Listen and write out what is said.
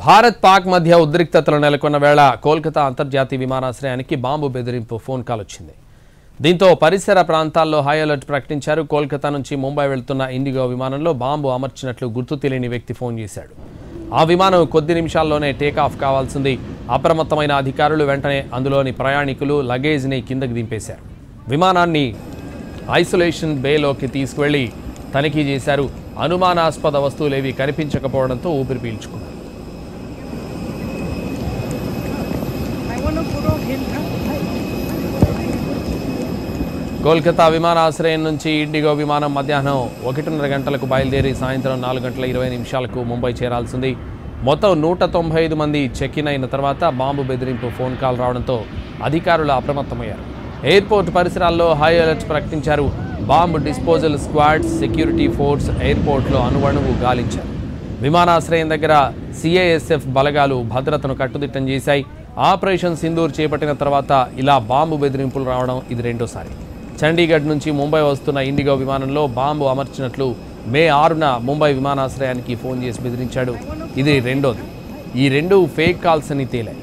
భారత్ పాక్ మధ్య ఉద్రిక్తతలు నెలకొన్న వేళ కోల్కతా అంతర్జాతీయ విమానాశ్రయానికి బాంబు బెదిరింపు ఫోన్ కాల్ వచ్చింది. దీంతో పరిసర ప్రాంతాల్లో హై అలర్ట్ ప్రకటించారు. కోల్కతా నుంచి ముంబై వెళ్తున్న ఇండిగో విమానంలో బాంబు అమర్చినట్లు గుర్తు తెలియని వ్యక్తి ఫోన్ చేశాడు. ఆ విమానం కొద్ది నిమిషాల్లోనే టేకాఫ్ కావాల్సింది. అప్రమత్తమైన అధికారులు వెంటనే అందులోని ప్రయాణికులు లగేజ్ని కిందకి దింపేశారు. విమానాన్ని ఐసోలేషన్ బేలోకి తీసుకువెళ్లి తనిఖీ చేశారు. అనుమానాస్పద వస్తువులేవి కనిపించకపోవడంతో ఊపిరి పీల్చుకున్నారు. కోల్కతా విమానాశ్రయం నుంచి ఇండిగో విమానం మధ్యాహ్నం 1:30 గంటలకు బయలుదేరి సాయంత్రం 4:20 ముంబై చేరాల్సింది. మొత్తం 195 మంది చెక్ ఇన్ అయిన తర్వాత బాంబు బెదిరింపు ఫోన్ కాల్ రావడంతో అధికారులు అప్రమత్తమయ్యారు. ఎయిర్పోర్ట్ పరిసరాల్లో హై అలర్ట్ ప్రకటించారు. Bomb disposal squad, security force ఎయిర్పోర్ట్లో అణువణువు గాలించారు. విమానాశ్రయం దగ్గర సిఐఎస్ఎఫ్ బలగాలు భద్రతను కట్టుదిట్టం చేశాయి. ఆపరేషన్ సింధూర్ చేపట్టిన తర్వాత ఇలా బాంబు బెదిరింపులు రావడం ఇది రెండోసారి. చండీగఢ్ నుంచి ముంబై వస్తున్న ఇండిగో విమానంలో బాంబు అమర్చినట్లు మే 6న ముంబై విమానాశ్రయానికి ఫోన్ చేసి బెదిరించాడు. ఇది రెండోది. ఈ రెండు ఫేక్ కాల్స్ అని తేలాయి.